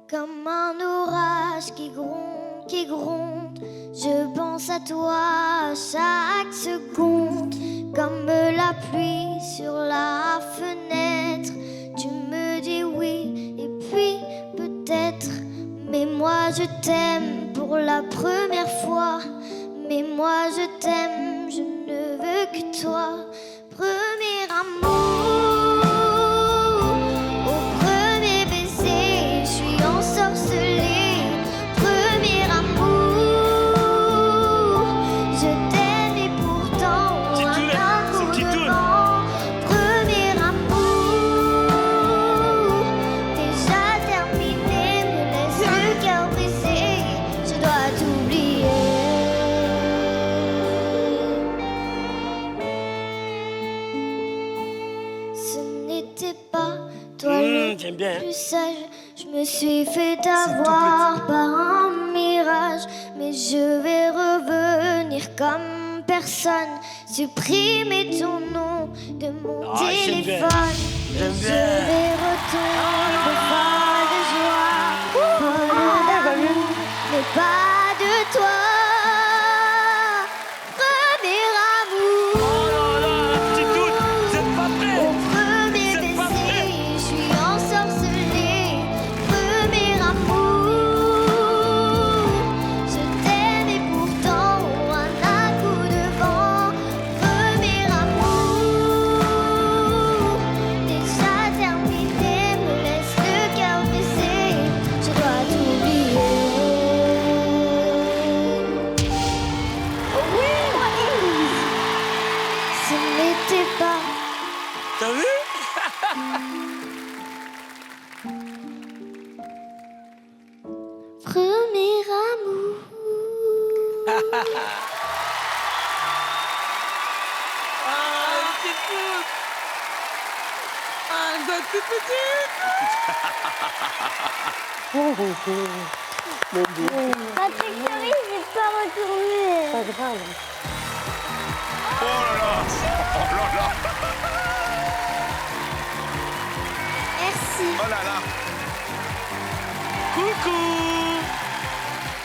Comme un orage qui gronde, je pense à toi chaque seconde. Comme la pluie sur la fenêtre, tu me dis oui et puis peut-être. Mais moi je t'aime pour la première fois. Mais moi je t'aime, je ne veux que toi. Premier amour, au premier baiser, je suis ensorcelée. Premier amour, je t'aime et pourtant un coup de vent. Premier amour, déjà terminé, me laisse le cœur brisé. Je dois t'oublier. Ce n'était pas toi le j'aime bien. plus sage. Je me suis fait avoir par un mirage. Mais je vais revenir comme personne. Supprimer ton nom de mon j'aime bien. téléphone. J'aime Je bien. vais retomber folle de joie, folle d'amour, mais pas de toi. Premier amour. Oh là là, la petite doute, vous êtes pas prêts. Au premier Vous êtes pas baiser, prêts. je suis ensorcelée. Premier amour, je t'aime et pourtant un coup de vent. Premier amour, déjà terminé, me laisse le cœur brisé. Je dois t'oublier. Ce n'était pas. T'as vu? Premier amour. Ah, la petite doute. Ah, elle doit être toute petite. Patrick Fiori, j'ai pas retourné. Oh là là. Oh là là. Merci. Oh là là. Coucou.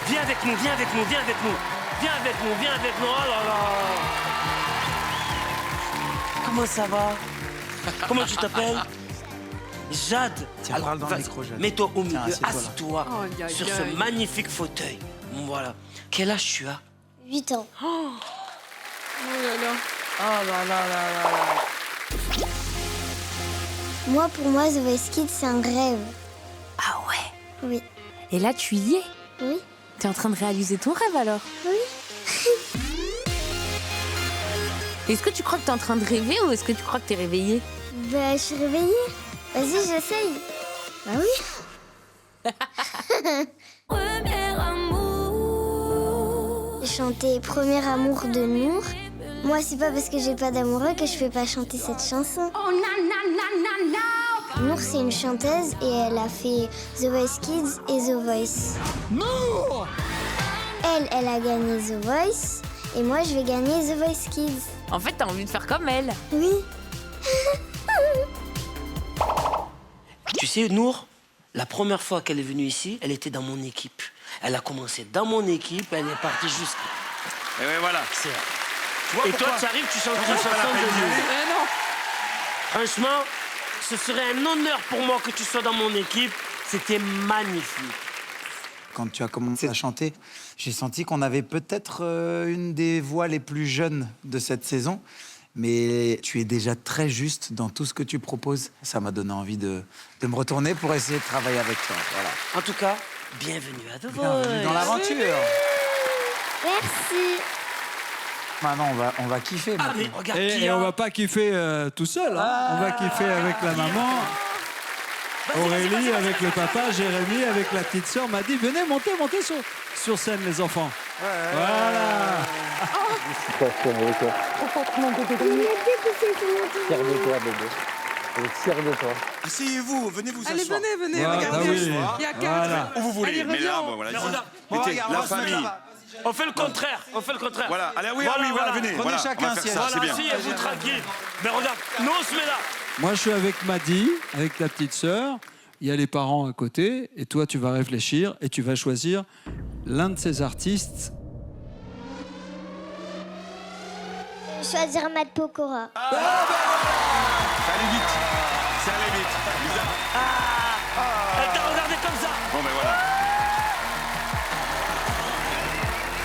Viens avec nous, viens avec nous, viens avec nous. Viens avec nous, viens avec nous. Oh là là. Comment ça va? Comment tu t'appelles? Jade. Tiens, parle dans le vas-y, micro, Jade. mets-toi au milieu, Tiens, assieds-toi là. assieds-toi Oh, aïe, aïe, sur ce aïe. magnifique fauteuil. Voilà. Quel âge tu as? 8 ans. Oh là là. Oh là là là là là. Moi, pour moi, The Voice Kids, c'est un rêve. Ah ouais. Oui. Et là, tu y es. Oui. T'es en train de réaliser ton rêve alors. Oui. Est-ce que tu crois que t'es en train de rêver ou est-ce que tu crois que t'es réveillée? Ben, je suis réveillée. Vas-y, j'essaye. Bah oui. Premier amour. Chanter Premier amour de Nour. Moi, c'est pas parce que j'ai pas d'amoureux que je peux pas chanter cette chanson. Nour, c'est une chanteuse et elle a fait The Voice Kids et The Voice. Non. Elle a gagné The Voice et moi, je vais gagner The Voice Kids. En fait, t'as envie de faire comme elle. Oui. Tu sais, Nour, la première fois qu'elle est venue ici, elle était dans mon équipe. Elle a commencé dans mon équipe, elle est partie jusqu'à... Et ouais, voilà. C'est vrai. Tu vois Et toi, pourquoi tu arrives, tu chantes Pourquoi une pas la chanson peine de d'y Nour. aller Eh non. Franchement, ce serait un honneur pour moi que tu sois dans mon équipe. C'était magnifique. Quand tu as commencé à chanter, j'ai senti qu'on avait peut-être une des voix les plus jeunes de cette saison. Mais tu es déjà très juste dans tout ce que tu proposes. Ça m'a donné envie de me retourner pour essayer de travailler avec toi. Voilà. En tout cas, bienvenue à The Bienvenue dans Voice. l'aventure. Merci. Maintenant, on va kiffer. Ah, maintenant. mais regarde Et, qui et a... on va pas kiffer tout seul, hein. On va kiffer avec la maman, Vas-y, Aurélie, vas-y, avec vas-y, le vas-y. papa, Jérémy, avec la petite sœur m'a dit venez, montez sur scène les enfants. Voilà. Asseyez-vous, venez vous Allez, asseoir. venez, Voilà, regardez. bah oui. Il y a quatre. Voilà. Où vous voulez, Allez, mais là, reviens. bon, voilà. Mais regarde, Mettez regarde, on la va se mettre famille. là-bas. on fait le contraire, on fait le contraire. Voilà, allez, oui, Voilà, oui, voilà, voilà. venez. Prenez voilà, chacun on va un faire siège. ça, c'est Voilà, bien. asseyez-vous tranquille. Mais regarde, nous on se met là. Moi, je suis avec Maddy, avec la petite sœur. il y a les parents à côté, et toi, tu vas réfléchir et tu vas choisir l'un de ces artistes. Je vais choisir Matt Pokora. Ça allait vite. Ça allait vite. Elle t'a regardé comme ça. Bon, ben voilà.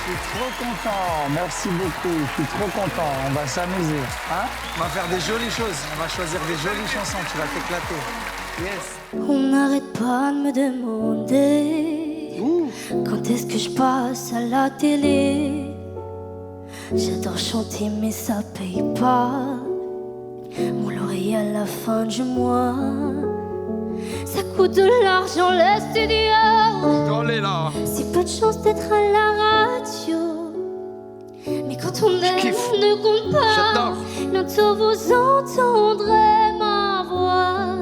Je suis trop content, merci beaucoup, je suis trop content, on va s'amuser. Hein? On va faire des jolies choses. On va choisir des jolies chansons. Tu vas t'éclater. Yes. On n'arrête pas de me demander quand est-ce que je passe à la télé. J'adore chanter mais ça paye pas mon loyer à la fin du mois. Ça coûte de l'argent le studio. Allez là. C'est peu de chance d'être à la radio. Mais quand on aime, on ne compte pas. J'adore. Bientôt vous entendrez ma voix.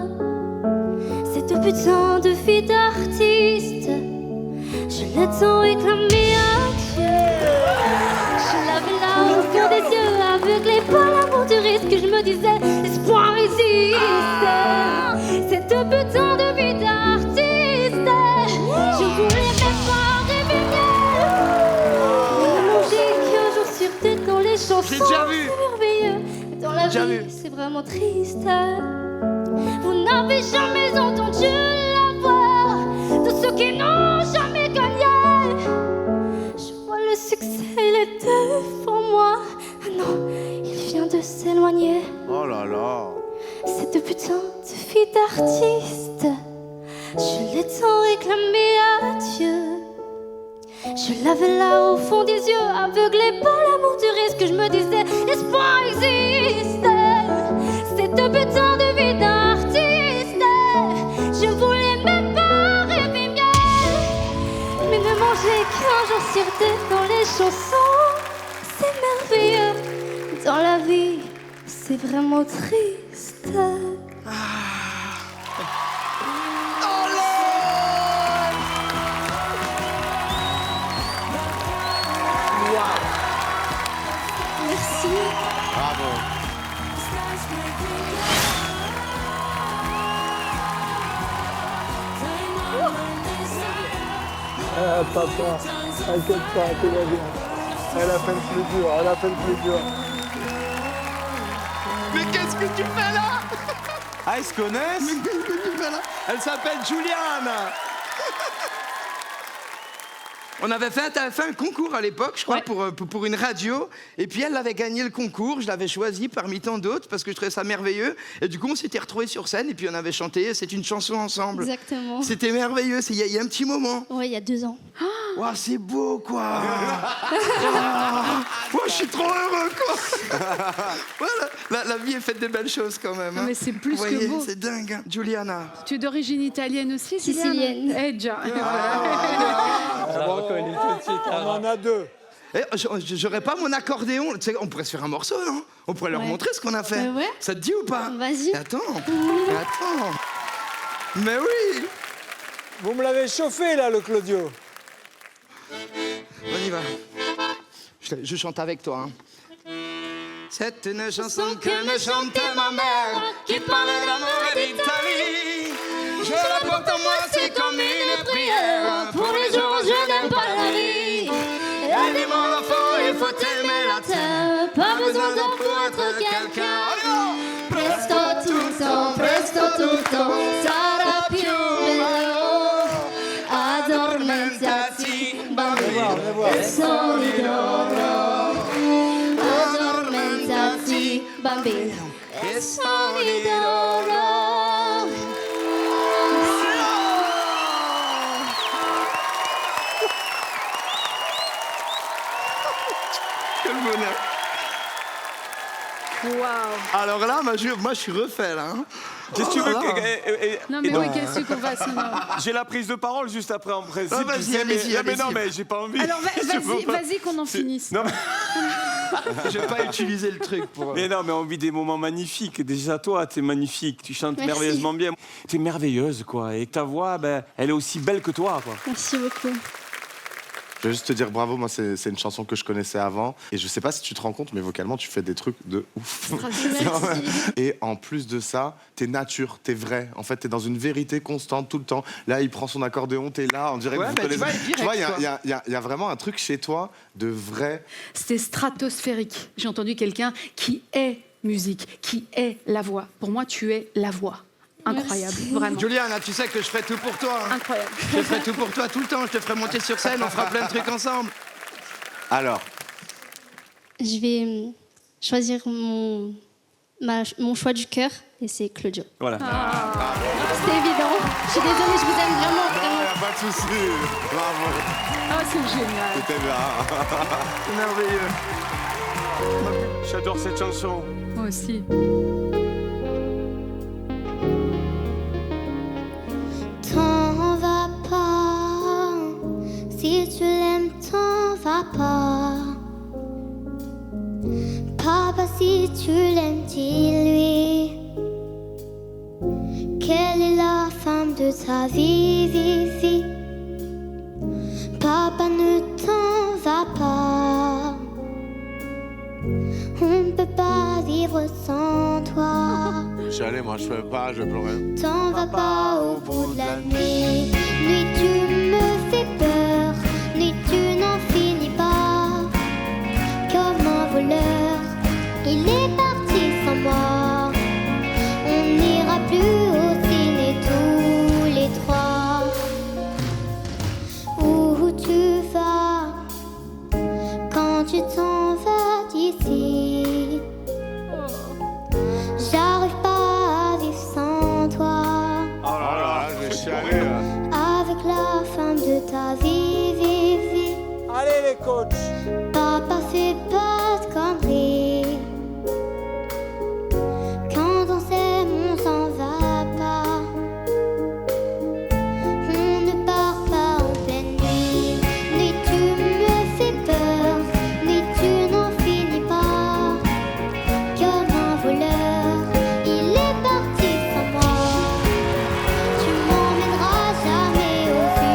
Cette putain de vie d'artiste, je l'ai tant réclamée à Dieu. Je l'avais là au fond des yeux, aveuglée par l'amour du risque. Je me disais, l'espoir existe. Cette putain de vie d'artiste, je voulais même pas rêver mieux. Manger qu'un jour sur deux dans les chansons, J'ai déjà vu. c'est merveilleux. Dans la Déjà vie, vu. c'est vraiment triste. Vous n'avez jamais entendu la voix de ceux qui n'ont jamais gagné. Je vois le succès, il est devant moi. Ah non, il vient de s'éloigner. Oh là là. Cette putain de vie d'artiste, je l'ai tant réclamée à Dieu. Je l'avais là au fond des yeux, aveuglée par l'amour du risque. Je me disais, l'espoir existe. Cette putain de vie d'artiste, je voulais même pas rêver mieux. Mais ne manger qu'un jour sur deux dans les chansons, c'est merveilleux. Dans la vie, c'est vraiment triste. Merci. Bravo. Ah, papa, t'inquiète pas, tout va bien. Elle a fait le plus dur, elle a fait le plus dur. Mais qu'est-ce que tu fais là? Ah, ils se connaissent? Mais qu'est-ce que tu fais là? Elle s'appelle Juliane. On avait fait un concours à l'époque, je crois, pour une radio. Et puis elle avait gagné le concours. Je l'avais choisi parmi tant d'autres parce que je trouvais ça merveilleux. Et du coup, on s'était retrouvés sur scène et puis on avait chanté. C'est une chanson ensemble. Exactement. C'était merveilleux. Il y a un petit moment. Ouais, il y a 2 ans. Wow, c'est beau, quoi. Moi, je suis trop heureux, quoi. Voilà, la vie est faite de belles choses quand même. Non, mais c'est plus Vous que voyez, beau. c'est dingue. Hein. Giuliana. Tu es d'origine italienne aussi, Sicilienne. Juliane? Eh, già. On en a 2. Eh, j'aurais pas mon accordéon. Tu sais, on pourrait se faire un morceau, non? On pourrait leur Ouais. montrer ce qu'on a fait. Ouais. Ça te dit ou pas? Vas-y. Attends. Mais oui. Vous me l'avez chauffé, là, le Claudio. On y va. Je chante avec toi. Hein. C'est une chanson que me chantait ma mère, qui parlait d'amour et d'Italie. Je la porte en moi, c'est comme une prière. Pour les jours où je n'aime pas la vie. Elle dit mon enfant, il faut aimer la terre. Pas besoin d'en pour être quelqu'un. Presto tutto sarà più bello. Addormentati, bambino, e sogni d'oro. Addormentati, bambino, e sogni d'oro. Quel bonheur. Waouh. Alors là, moi je suis refait là. Hein. Qu'est-ce que tu veux Oh là. Non, mais oui, qu'est-ce qu'on va sinon? J'ai la prise de parole juste après en principe. Ah, vas-y, tu sais, allez-y, mais non, allez-y. mais j'ai pas envie. Alors, Je peux pas. vas-y qu'on en finisse. Non, Je vais pas utiliser le truc pour. mais non, mais on vit des moments magnifiques. Déjà, toi, t'es magnifique. Tu chantes Merci. merveilleusement bien. T'es merveilleuse, quoi. Et ta voix, ben, elle est aussi belle que toi, quoi. Merci beaucoup. Je veux juste te dire bravo, moi c'est une chanson que je connaissais avant et je sais pas si tu te rends compte mais vocalement tu fais des trucs de ouf. Et en plus de ça, t'es nature, t'es vrai. En fait, t'es dans une vérité constante tout le temps. Là, il prend son accordéon, t'es là, on dirait que vous connaissez. Tu vois, il y a vraiment un truc chez toi de vrai. C'était stratosphérique. J'ai entendu quelqu'un qui est musique, qui est la voix. Pour moi, tu es la voix. Incroyable, vraiment. Juliane, tu sais que je ferai tout pour toi. Hein. Incroyable. Je ferai tout pour toi tout le temps. Je te ferai monter sur scène, on fera plein de trucs ensemble. Alors. Je vais choisir mon choix du cœur et c'est Claudio. Voilà. C'était évident. Je suis désolée, je vous aime vraiment. Non, il n'y a pas de souci. Bravo. Ah, c'est génial. C'était bien. C'est merveilleux. J'adore cette chanson. Moi aussi. T'en vas pas, si tu l'aimes, t'en vas pas. Papa, si tu l'aimes, dis-lui quelle est la femme de ta vie, vie. Papa, ne t'en vas pas. On ne peut pas vivre sans toi. Je suis allé, moi je peux pas, je pleurais. T'en vas pas au bout de la nuit. Nuit, tu me fais peur. Nuit, tu n'en finis pas. Comme un voleur, il est parti sans moi. On n'ira plus au ciné tous les trois. Où tu vas quand tu t'en vas d'ici? J'arrive pas à vivre sans toi. Oh là là, je vais chialer. Avec la femme de ta vie, vie. Allez les coachs. Papa fait pas de conneries. Quand on s'aime, on s'en va pas. On ne part pas en pleine nuit. Nuit, tu me fais peur. Nuit, tu n'en finis pas. Comme un voleur, il est parti sans moi. Tu m'emmèneras jamais aux USA.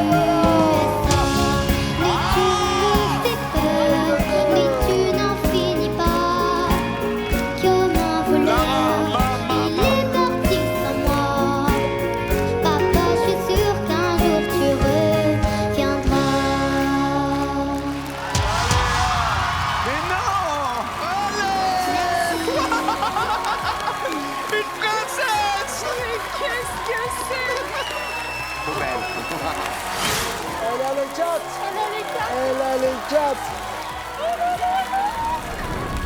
Nuit, tu me fais peur. Nuit, tu n'en finis pas. Comme un voleur, il est parti sans moi. Papa, je suis sûre qu'un jour tu reviendras. Mais non. Une princesse. Qu'est-ce que c'est? Elle a les quatre. Elle a les quatre.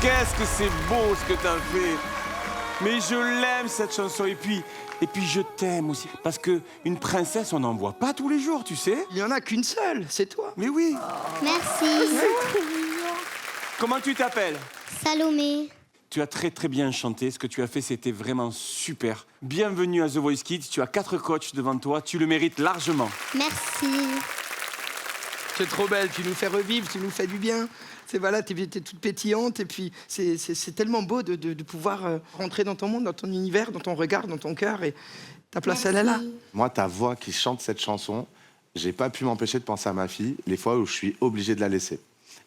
Qu'est-ce que c'est beau ce que t'as fait. Mais je l'aime cette chanson et puis je t'aime aussi parce que une princesse on n'en voit pas tous les jours, tu sais. Il y en a qu'une seule, c'est toi. Mais oui. Merci. Comment tu t'appelles? Salomé. Tu as très très bien chanté. Ce que tu as fait, c'était vraiment super. Bienvenue à The Voice Kids. Tu as 4 coachs devant toi. Tu le mérites largement. Merci. C'est trop belle, tu nous fais revivre, tu nous fais du bien. C'est voilà, t'es toute pétillante et puis c'est tellement beau de pouvoir rentrer dans ton monde, dans ton univers, dans ton regard, dans ton cœur et ta place elle est là. Moi, ta voix qui chante cette chanson, j'ai pas pu m'empêcher de penser à ma fille les fois où je suis obligé de la laisser.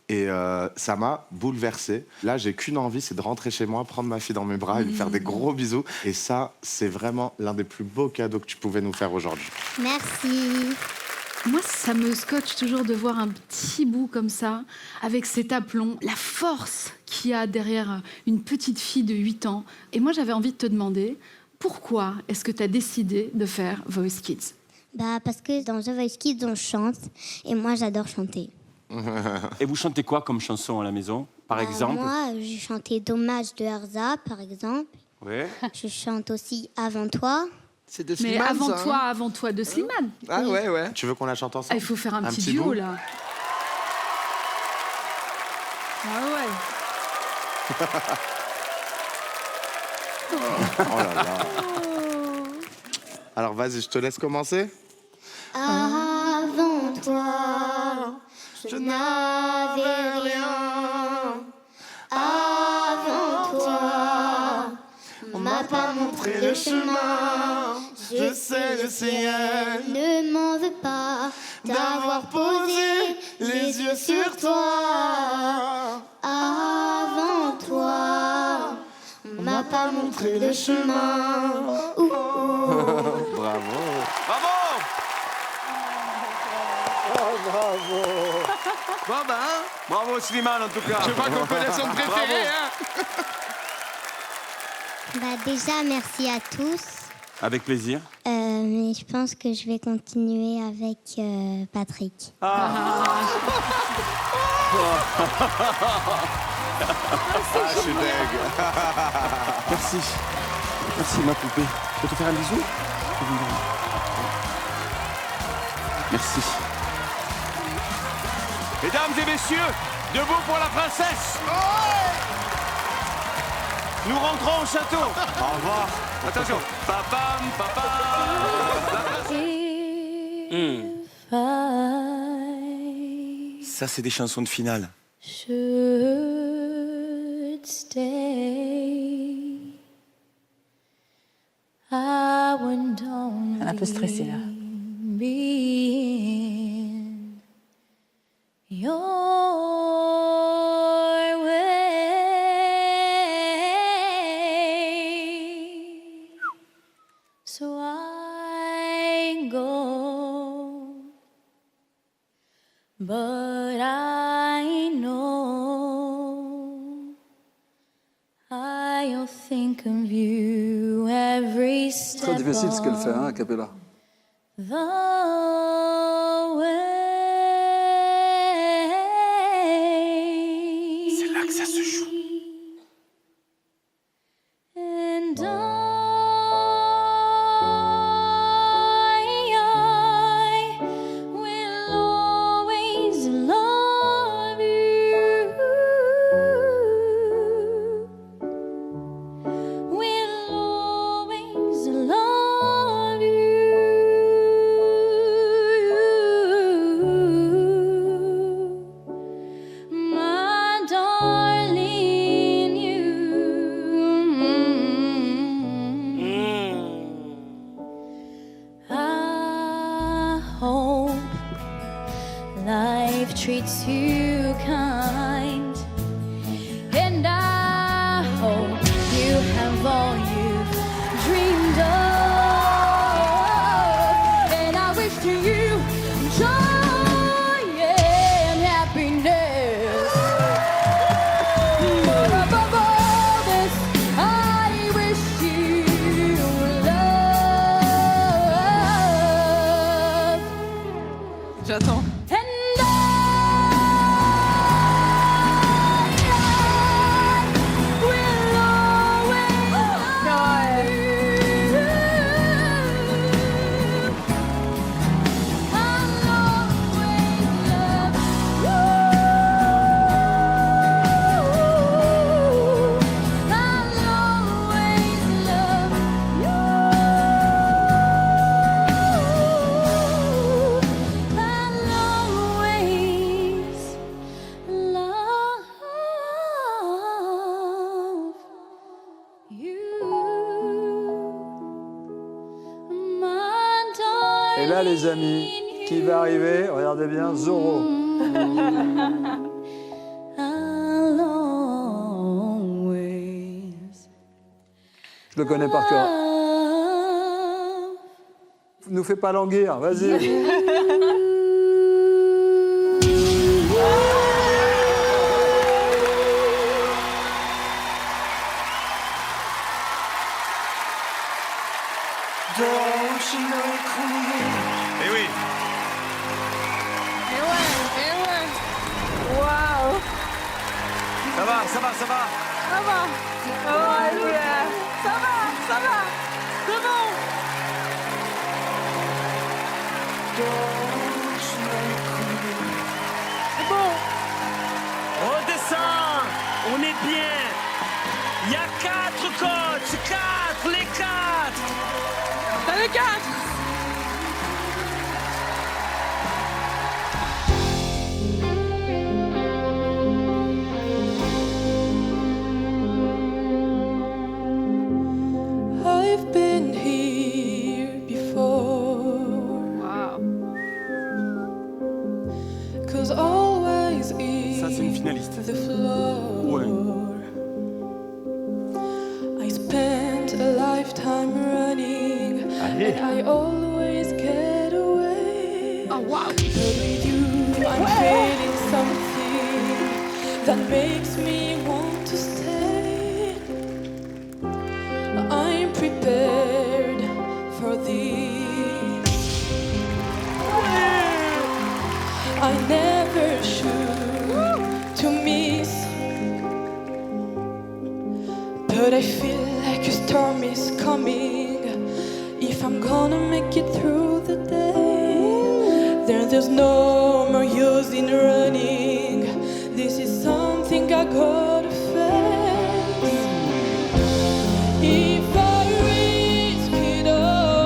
Et ça m'a bouleversé. Là, j'ai qu'une envie, c'est de rentrer chez moi, prendre ma fille dans mes bras et lui faire des gros bisous. Et ça, c'est vraiment l'un des plus beaux cadeaux que tu pouvais nous faire aujourd'hui. Merci. Moi, ça me scotche toujours de voir un petit bout comme ça, avec cet aplomb, la force qu'il y a derrière une petite fille de 8 ans. Et moi, j'avais envie de te demander, pourquoi est-ce que tu as décidé de faire Voice Kids? Parce que dans The Voice Kids, on chante et moi, j'adore chanter. Et vous chantez quoi comme chanson à la maison, par exemple? Moi, j'ai chanté Dommage de Erza, par exemple. Ouais. Je chante aussi Avant toi. C'est de Mais Slimane, ça, hein. avant toi de Slimane. Ah ouais. Tu veux qu'on la chante ensemble? Il faut faire un petit duo, bout là. Ah ouais. Oh là là. Alors vas-y, je te laisse commencer. Avant toi, je n'avais rien. Avant toi, on m'a pas montré le chemin. Je sais le Seigneur ne m'en veut pas d'avoir posé les yeux que sur toi. Avant toi, on m'a pas montré le chemin. Bravo. Bravo. Bon ben, Bravo Slimane en tout cas. je vois qu'on connaît son préféré. Hein. Bah déjà, merci à tous. Avec plaisir. Mais je pense que je vais continuer avec Patrick. Je suis deg. Merci. Merci ma poupée. Je peux te faire un bisou? Merci. Mesdames et messieurs, debout pour la princesse. Nous rentrons au château. Au revoir. Attention. Papam, papa. Ça, c'est des chansons de finale. Should stay. I wouldn't only Elle est un peu stressée là. be in your way. So I go, but I know I'll think of you every step Très difficile ce qu'elle fait, hein, a cappella. the way. C'est là que ça se joue. And I will always love you. Will always love you, my darling, you. I hope life treats you kind, and I hope you have all you've dreamed of, and I wish to you joy and happiness. But above all this, I wish you love. J'attends. And will always love you. I'll always love you. I'll always love you. I'll always love you, my darling. Et là, les amis, qui va arriver? Regardez bien, Zorro. I'll always Je le connais par cœur. love Nous fais pas languir, vas-y. Eh oui. Et ouais. Waouh. Ça va, ça va, ça va. Ça va. Oh, yeah. Ça va. C'est bon. C'est bon. Redescends, on est bien. Il y a 4 coachs, 4, les 4. T'as les 4. I've been here before. Wow. 'Cause always lies Ça, c'est une finaliste. in the floor. Ouais. I spent a lifetime running, and I always get away. Oh wow. But with you, I'm feeling something that makes me want to stay. I'm prepared for this. I never should to miss, but I feel like a storm is coming. If I'm gonna make it through the day, then there's no more use in running. This is something I gotta face. If I risk it all,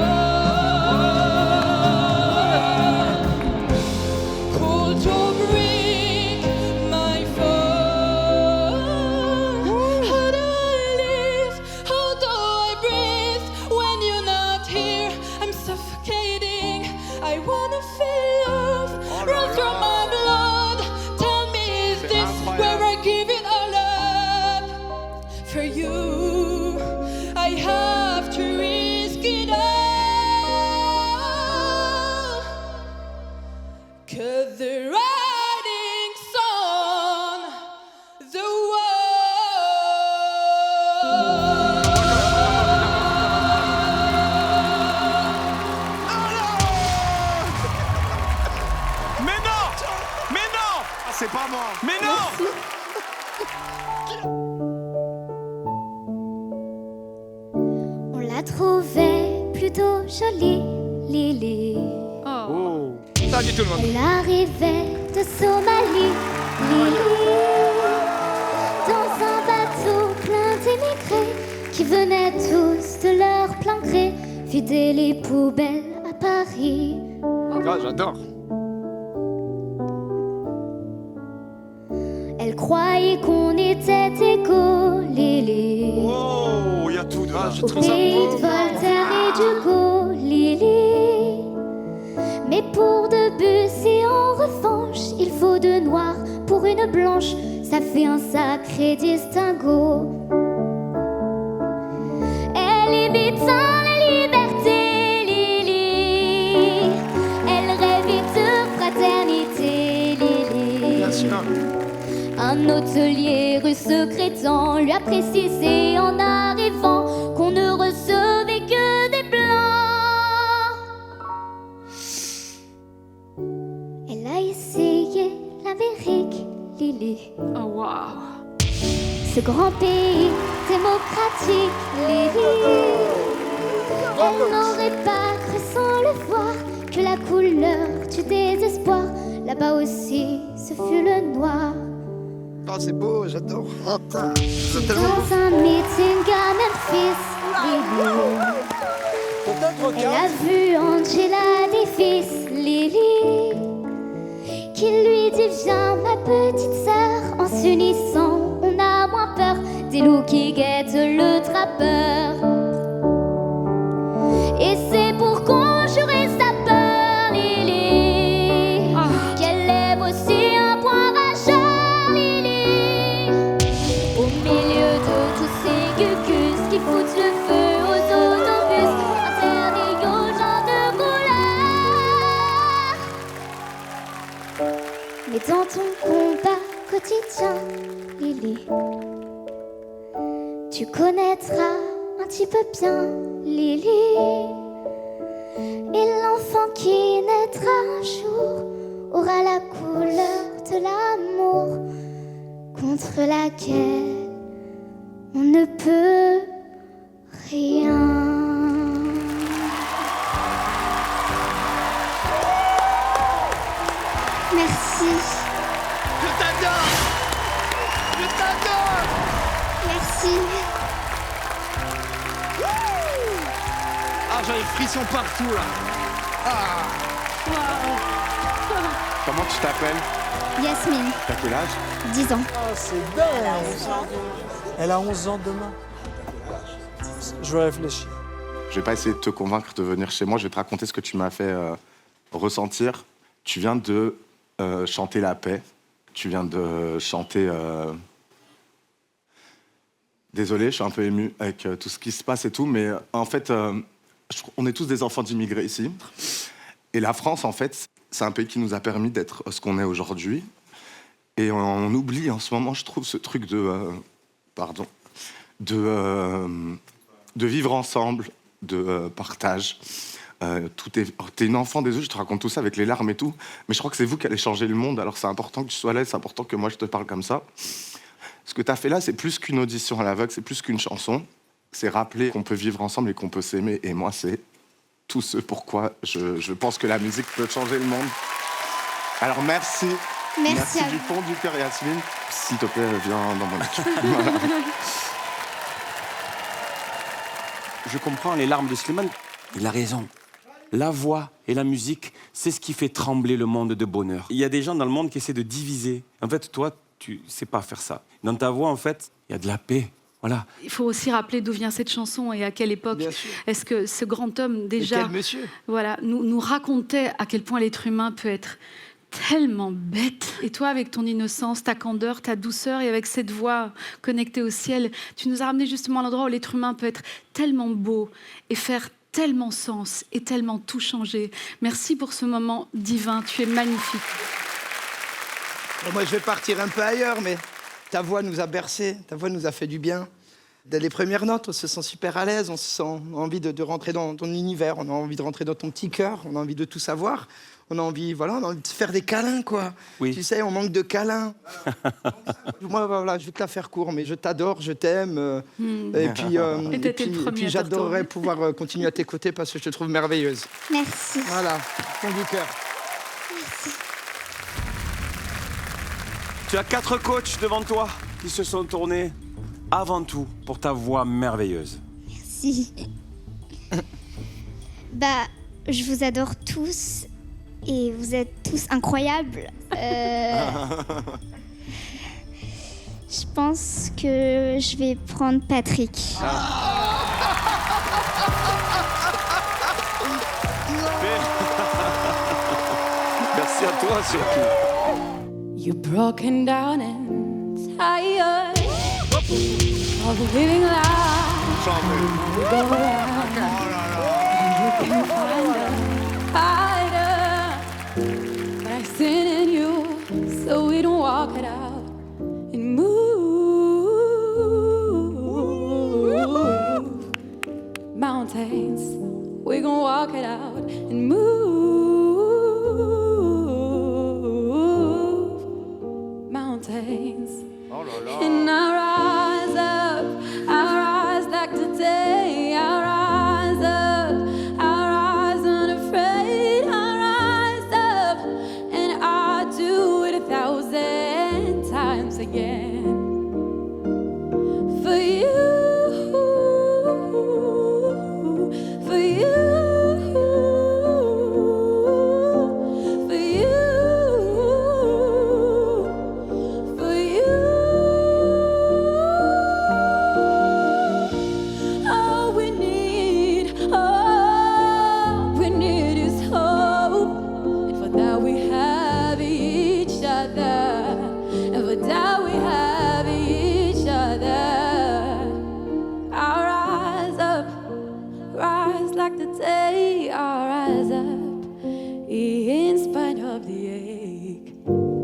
could you break my fall? How do I live? How do I breathe when you're not here? I'm suffocating. I wanna feel love run through my blood. Tell me, is this where I give it all up? For you, I have to risk it all. 'Cause the writing's on the Mais non! Mais non! C'est pas moi. Mais non! On la trouvait plutôt jolie, Lily. Oh. Salut tout le monde. Elle arrivait de Somalie, Lily. Dans un bateau plein d'émigrés qui venaient tous de leur plein gré vider les poubelles à Paris. Ah, j'adore. Elle croyait qu'on était égaux, Lily. Oh, il y a tout de Ah, je Au trouve ça pays de beau. Voltaire et d'Hugo, Lily. Mais pour Debussy, en revanche, il faut deux noirs pour une blanche. Ça fait un sacré distinguo. Elle imite la liberté, Lily. Elle rêve de fraternité, Lily. Bien sûr. Un hôtelier rue secrétant lui a précisé en arrivant qu'on ne recevait que des blancs. Elle a essayé l'Amérique, Lily. Oh wow. Ce grand pays démocratique, Lily. Elle n'aurait pas cru sans le voir que la couleur du désespoir, là-bas aussi, ce fut le noir. Oh, c'est beau, j'adore. C'est tellement Dans beau. un meeting à Memphis, Lily. Elle a vu Angela Davis, Lily, qui lui dit viens ma petite sœur. En s'unissant, on a moins peur des loups qui guettent le trappeur. Et c'est pour conjurer sa peur, Lily, qu'elle lève aussi un point rageur, Lily. Au milieu de tous ces gugus qui foutent le feu aux autobus, interdits aux gens de couleur. Mais dans ton combat quotidien, Lily, tu connaîtras un petit peu bien, Lily. Et l'enfant qui naîtra un jour aura la couleur de l'amour contre laquelle on ne peut rien. Merci. Je t'adore. Je t'adore. Merci. Ah, j'ai les frissons partout là. Ah. Comment tu t'appelles? Yasmine, T'as quel âge? 10 ans. Oh, c'est dingue. Elle a 11 ans demain. Je réfléchis. Je vais pas essayer de te convaincre de venir chez moi. Je vais te raconter ce que tu m'as fait ressentir. Tu viens de chanter la paix. Tu viens de chanter... Désolé, je suis un peu ému avec tout ce qui se passe et tout, mais en fait, on est tous des enfants d'immigrés ici. Et la France, en fait, c'est un pays qui nous a permis d'être ce qu'on est aujourd'hui. Et on oublie en ce moment, je trouve, ce truc de vivre ensemble, de partage. T'es une enfant, désolé, je te raconte tout ça avec les larmes et tout, mais je crois que c'est vous qui allez changer le monde, alors c'est important que tu sois là, c'est important que moi je te parle comme ça. Ce que t'as fait là, c'est plus qu'une audition à l'aveugle, c'est plus qu'une chanson, c'est rappeler qu'on peut vivre ensemble et qu'on peut s'aimer, et moi c'est tout ce pourquoi je pense que la musique peut changer le monde. Alors merci. Merci du fond du cœur, Yasmine. S'il te plaît, viens dans mon équipe. Voilà. Je comprends les larmes de Slimane. Il a raison. La voix et la musique, c'est ce qui fait trembler le monde de bonheur. Il y a des gens dans le monde qui essaient de diviser. En fait, toi, tu sais pas faire ça. Dans ta voix, en fait, il y a de la paix. Voilà. Il faut aussi rappeler d'où vient cette chanson et à quelle époque. Est-ce que ce grand homme, déjà, quel monsieur voilà, nous racontait à quel point l'être humain peut être tellement bête. Et toi, avec ton innocence, ta candeur, ta douceur, et avec cette voix connectée au ciel, tu nous as ramené justement à l'endroit où l'être humain peut être tellement beau et faire tellement sens et tellement tout changer. Merci pour ce moment divin, tu es magnifique. Bon, moi, je vais partir un peu ailleurs, mais ta voix nous a bercés, ta voix nous a fait du bien. Dès les premières notes, on se sent super à l'aise, on a envie de rentrer dans ton univers, on a envie de rentrer dans ton petit cœur, on a envie de tout savoir. On a envie de se faire des câlins, quoi. Oui. Tu sais, on manque de câlins. Moi, voilà, je vais te la faire court, mais je t'adore, je t'aime. Et puis j'adorerais pouvoir continuer à t'écouter parce que je te trouve merveilleuse. Merci. Voilà, fond du cœur. Merci. Tu as 4 coachs devant toi qui se sont tournés avant tout pour ta voix merveilleuse. Merci. Je vous adore tous. Et vous êtes tous incroyables. Je pense que je vais prendre Patrick. Merci à toi surtout. You're broken down and tired of living life. You go around and you can find a fighter, but I sin in you, so we don't walk it out and move mountains. We gon' walk it out and move mountains. And I rise up, I rise like today. I rise up, I rise unafraid. I rise up, and I do it 1,000 times again. For you, for you, for you, for you. All we need is hope. And for that we have each other. And for that we have each other. I'll rise up, rise like the day. I'll rise up, in spite of the ache.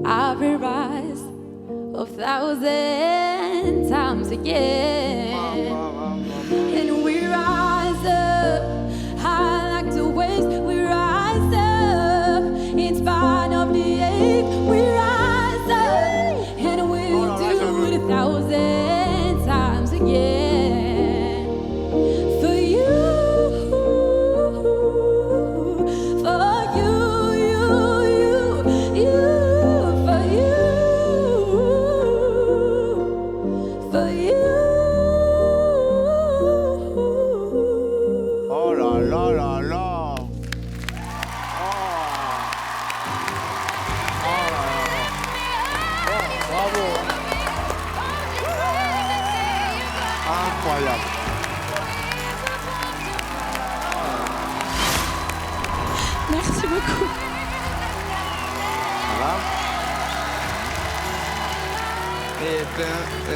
I will rise 1,000 times again. And we rise up, high like the waves. We rise up, in spite of the ache. We rise up, and we'll do it 1,000 times again. For you, for you, for you, for you.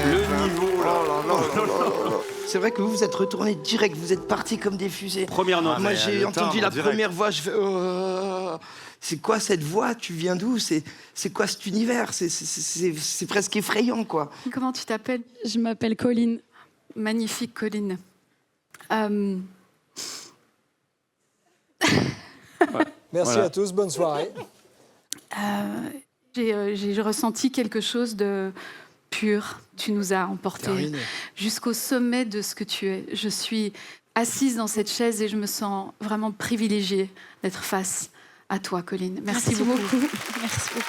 Le niveau, là. C'est vrai que vous êtes retourné direct, vous êtes partis comme des fusées. Première note. Moi, mais j'ai le entendu timbre, la direct. première voix, je fais... Oh, c'est quoi cette voix? Tu viens d'où? C'est quoi cet univers? C'est presque effrayant, quoi. Comment tu t'appelles? Je m'appelle Colline. Magnifique, Colline. Merci Voilà. à tous, bonne soirée. J'ai ressenti quelque chose de pur. Tu nous as emportés Terminé. jusqu'au sommet de ce que tu es. Je suis assise dans cette chaise et je me sens vraiment privilégiée d'être face à toi, Colline. Merci beaucoup. Merci beaucoup.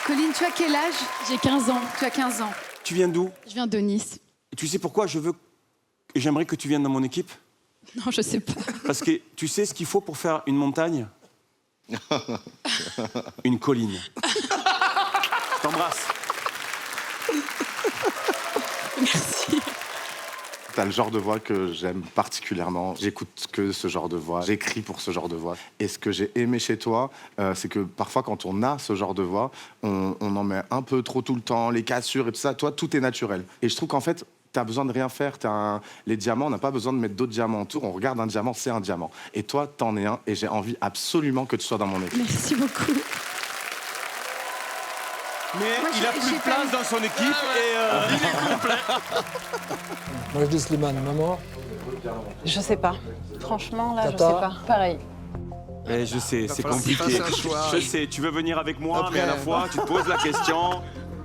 Colline, tu as quel âge? J'ai 15 ans. Tu as 15 ans. Tu viens d'où? Je viens de Nice. Et tu sais pourquoi j'aimerais que tu viennes dans mon équipe? Non, je sais pas. Parce que tu sais ce qu'il faut pour faire une montagne? Une colline. Je t'embrasse. Merci. T'as le genre de voix que j'aime particulièrement. J'écoute que ce genre de voix. J'écris pour ce genre de voix. Et ce que j'ai aimé chez toi, c'est que parfois, quand on a ce genre de voix, on en met un peu trop tout le temps, les cassures et tout ça. Toi, tout est naturel. Et je trouve qu'en fait, t'as besoin de rien faire. Les diamants, on n'a pas besoin de mettre d'autres diamants autour. On regarde un diamant, c'est un diamant. Et toi, t'en es un. Et j'ai envie absolument que tu sois dans mon équipe. Merci beaucoup. Mais Moi, il a j'ai plus de pas place eu- dans son équipe et il est complet. Moi, je dis Slimane, maman. Je sais pas. Franchement, là, je Tata. sais pas. Pareil. Eh, je sais, c'est falloir qu'il compliqué. fasse un choix. Je sais, tu veux venir avec moi, Après, mais à la fois, tu te poses la question.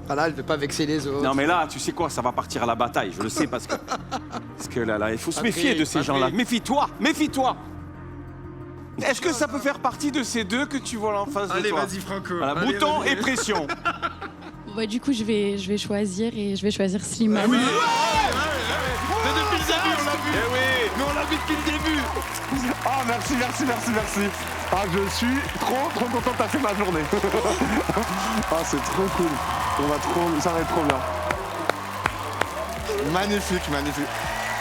Voilà, elle ne veut pas vexer les autres. Non, mais là, tu sais quoi, ça va partir à la bataille, je le sais, parce que là, il faut se Pas méfier pris, de ces pas gens-là. pris. Méfie-toi. Est-ce que ça peut faire partie de ces deux que tu vois là en face de toi? Franco. Voilà, bouton et pression. Bon, bah, du coup, je vais choisir et je vais choisir Slimane. Oui. Mais depuis le début, on l'a vu. Eh oui. Mais on l'a vu depuis le début. Ah, merci. Ah, je suis trop content, t'as fait ma journée. Ah, c'est trop cool. Ça va être trop bien. Magnifique.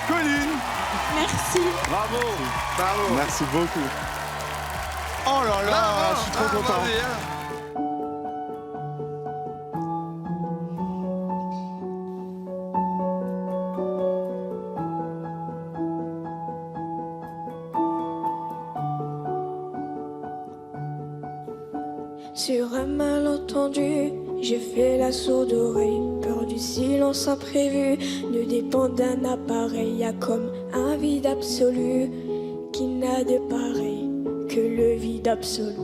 Colline. Merci. Bravo. Merci beaucoup. Oh là là, je suis trop content. Sur un malentendu, j'ai fait la sourde oreille. Peur du silence imprévu, ne dépend d'un appareil. Y a comme un vide absolu qui n'a de pareil que le vide absolu.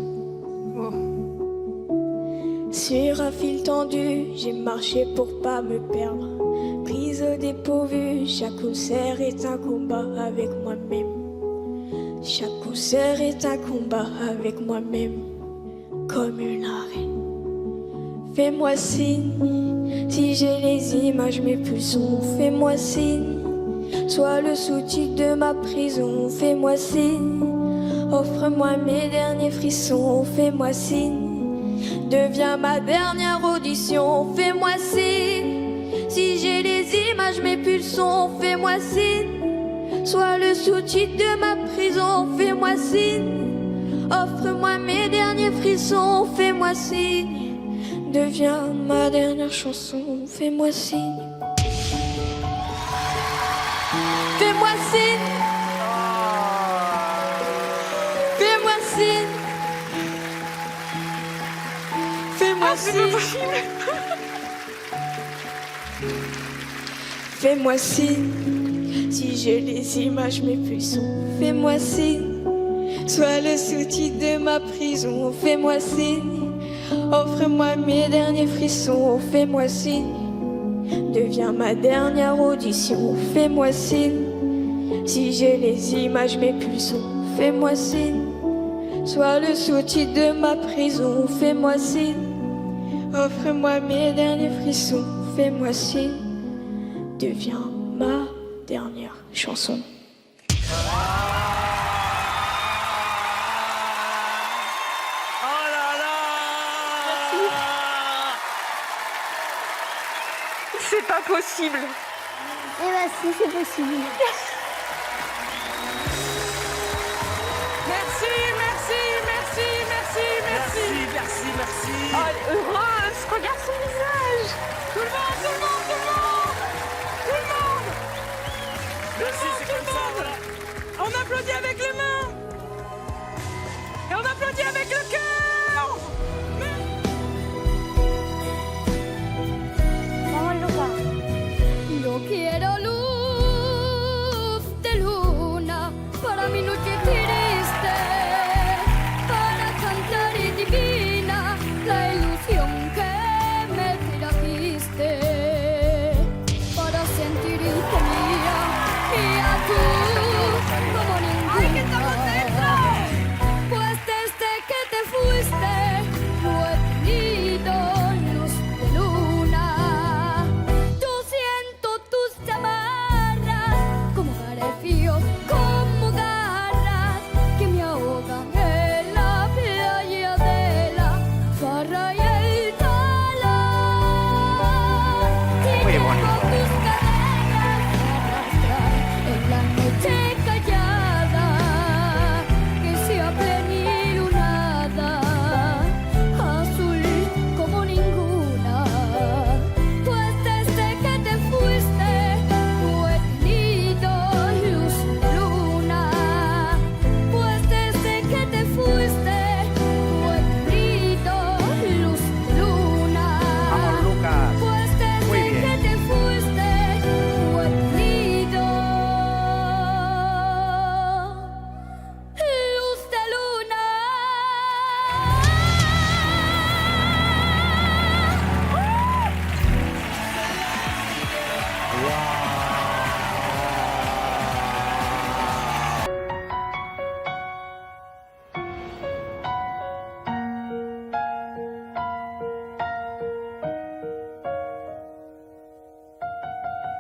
Sur un fil tendu, j'ai marché pour pas me perdre. Prise au dépourvu, chaque concert est un combat avec moi-même. Chaque concert est un combat avec moi-même. Comme une arène. Fais-moi signe, si j'ai les images, mes pulsions. Fais-moi signe, sois le sous-titre de ma prison. Fais-moi signe, offre-moi mes derniers frissons. Fais-moi signe, deviens ma dernière audition. Fais-moi signe, si j'ai les images, mes pulsions. Fais-moi signe, sois le sous-titre de ma prison. Fais-moi signe, offre-moi mes derniers frissons, fais-moi signe. Deviens ma dernière chanson, fais-moi signe. Fais-moi signe. Fais-moi signe. Fais-moi signe. Fais-moi signe. Si j'ai les images, mes pulsions, fais-moi signe. Sois le sous-titre de ma prison, fais-moi signe. Offre-moi mes derniers frissons, fais-moi signe. Deviens ma dernière audition, fais-moi signe. Si j'ai les images, mes pulsions, fais-moi signe. Sois le sous-titre de ma prison, fais-moi signe. Offre-moi mes derniers frissons, fais-moi signe. Deviens ma dernière chanson. C'est pas possible. Eh ben si, c'est possible. Merci. Oh, heureuse, regarde son visage.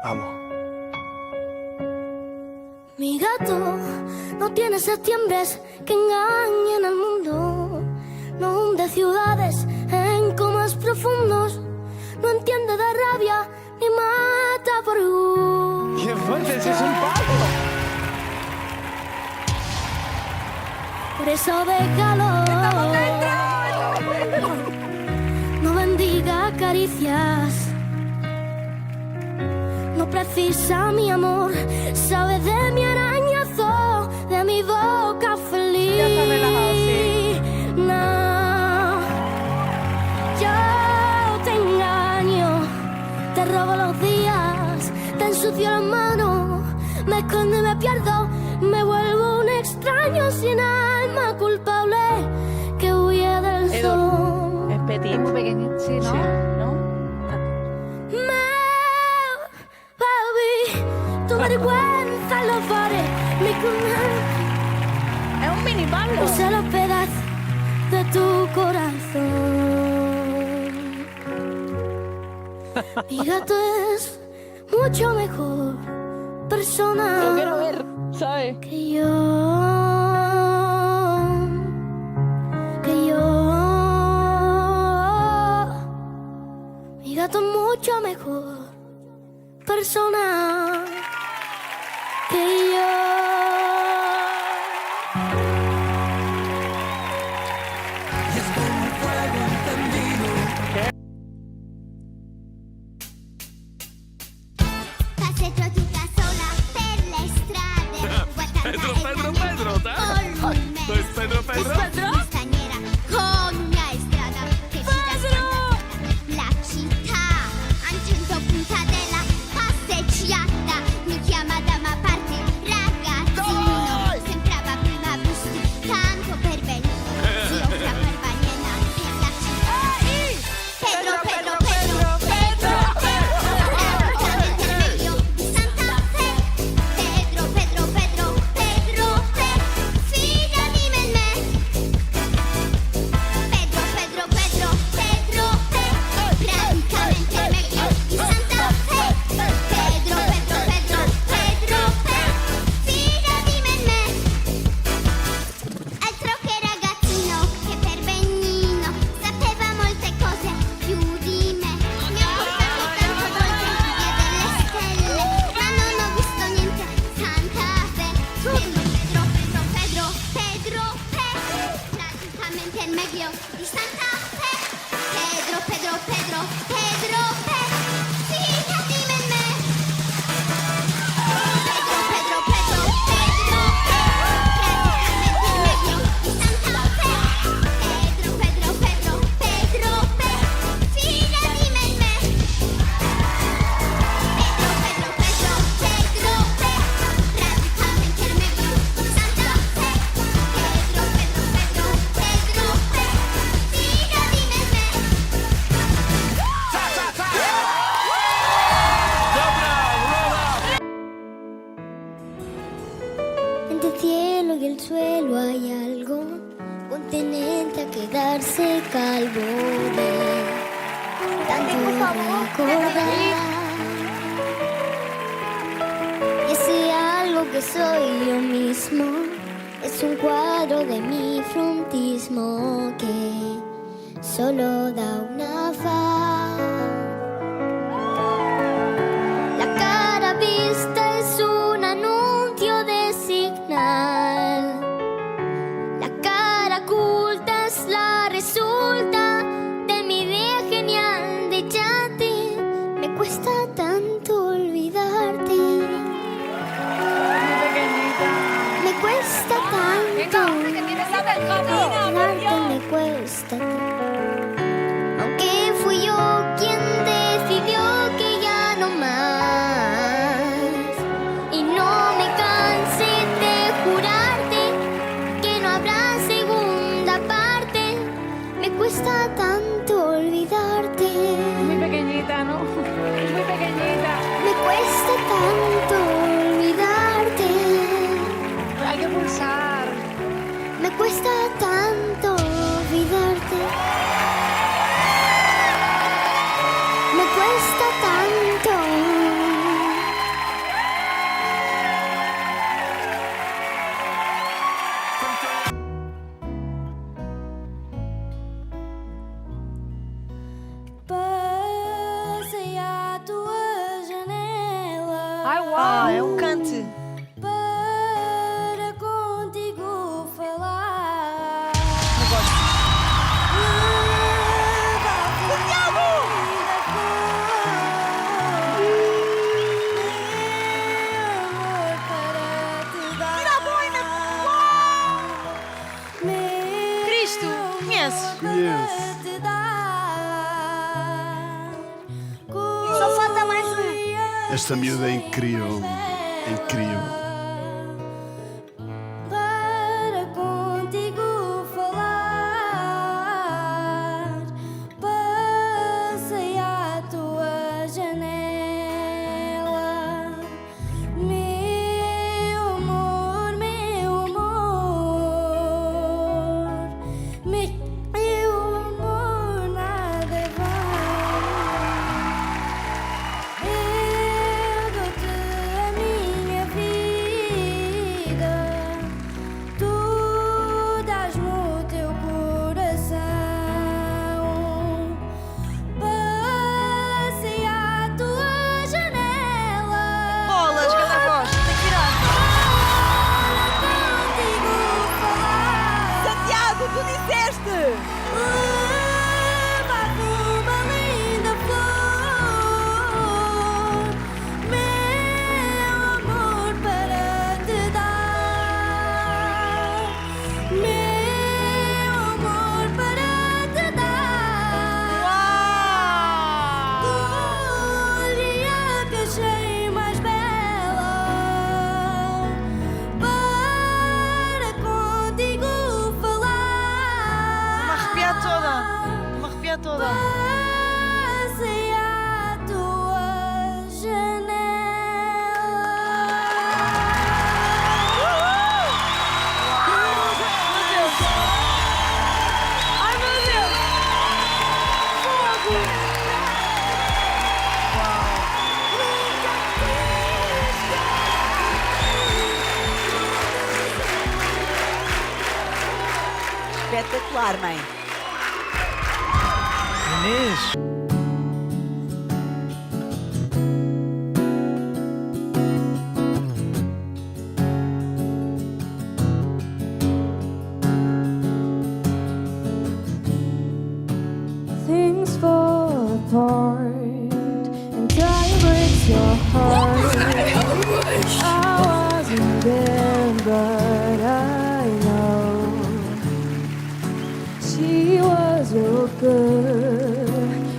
Vamos. Mi gato no tiene septiembres que engañen al mundo. No hunde ciudades en comas profundos. No entiende de rabia ni mata por gusto. ¡Qué fuerte! ¡Ese es un palo! Por eso déjalo. No bendiga caricias. No precisa mi amor. Sabe de mi arañazo, de mi boca feliz. Ya está relajado, sí. No, yo te engaño, te robo los días, te ensucio las manos, me escondo y me pierdo, me vuelvo un extraño sin alma culpable que huye del sol. Es petit. Muy pequeñito, sí, ¿no? Sí. ¿No? Baby, tu vergüenza en los bares, mi cuna. Es un mini Pablo. Usa los pedazos de tu corazón. Mi gato es mucho mejor persona. Lo quiero ver, ¿sabes? Que yo. Mi gato es mucho mejor persona que yo. Passeggio tutta sola per le strade. Pedro, ¿Dove es Pedro, Straniera con una strada che ci racconta la città. A un certo punto della passeggiata mi chiama da una parte ragazzino. Sembrava prima busti tanto per venire. Si offre a Barbaniena per la città. Pedro, Pedro, Pedro, Pedro, è meglio di Santa Fe. Pedro, Pedro, Pedro, Pedro, fidati di me. Pedro, Pedro, Pedro, Pedro, praticamente è meglio di Santa Fe. Pedro, Pedro, Pedro, Pedro, fidati di me. Altro che ragazzino, che per Bennino sapeva molte cose più di me. Mi ha portato tante volte in via delle stelle, ma non ho visto niente. Santa Fe. Pedro, Pedro, Pedro, Pedro, praticamente il meglio di Santa Fe. Pedro, Pedro, Pedro, Pedro, fidati di me. Pedro, Pedro, Pedro, Pedro, praticamente il meglio di Santa Fe. Pedro, Pedro, Pedro, Pedro, fidati di me. Pedro, Pedro, Pedro, Pedro, praticamente il meglio di Santa Fe. Pedro, Pedro, Pedro, Pedro, fidati di me. Entre el cielo y el suelo hay algo continente a quedarse calvo de tanto recordar. Y ese algo que soy yo mismo es un cuadro de mi frontismo que solo da una faz. La cara vista es un anuncio de señal. La cara oculta es la resulta de mi idea genial de yate. Me cuesta tanto olvidarte. Me cuesta tanto olvidarte, me cuesta tanto. Aunque fui yo quien decidió que ya no más. Y no me cansé de jurarte que no habrá segunda parte. Me cuesta tanto olvidarte. Muy pequeñita, ¿no? Muy pequeñita. Me cuesta tanto olvidarte. Hay que pulsar. Me cuesta tanto olvidarte. Ah, é um cante. Para contigo falar. Eu gosto. Cristo, conheces? Conheço. Só falta mais um. Esta miúda é incrível. É incrível. Para contigo falar, passei à tua janela, meu amor, meu amor, meu amor, nada vai. Eu dou-te a minha vida, tu dás-me o teu coração. Passei à tua janela. Bolas, cada voz, tem que virar. Contigo falar. Santiago, tu disseste! Levar-te uma linda flor, meu amor, para te dar, meu amor, para te dar. Escolhi a que achei mais bela, para contigo falar. Me arrepiar toda. Me arrepiar toda. Passei à tua Ai, meu Deus! Fogo! Espetacular, mãe. Inês. Things fall apart and time breaks your heart. I wasn't there, but I know she was your girl.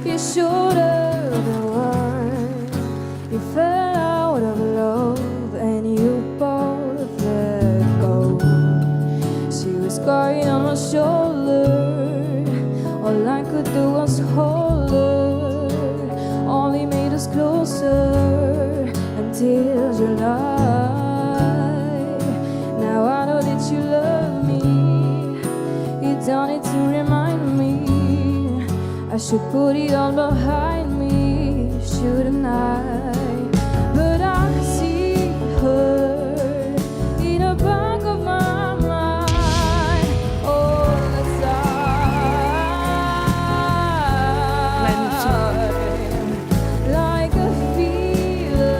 You should have the one. You fell out of love and you both let go. She was crying on my shoulder. All I could do was hold her. Only made us closer until July. Now I know that you love me. You done it to remind me. I should put it all behind me, shouldn't I? But I see her in the back of my mind. Oh, the time, like a fever,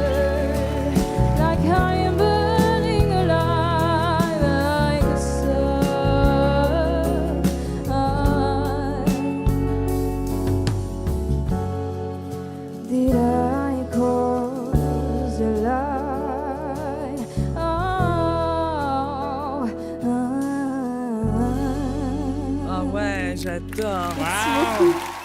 like I am burning alive, like a sun. Did I cause a lie? Ah ouais, j'adore. Wow.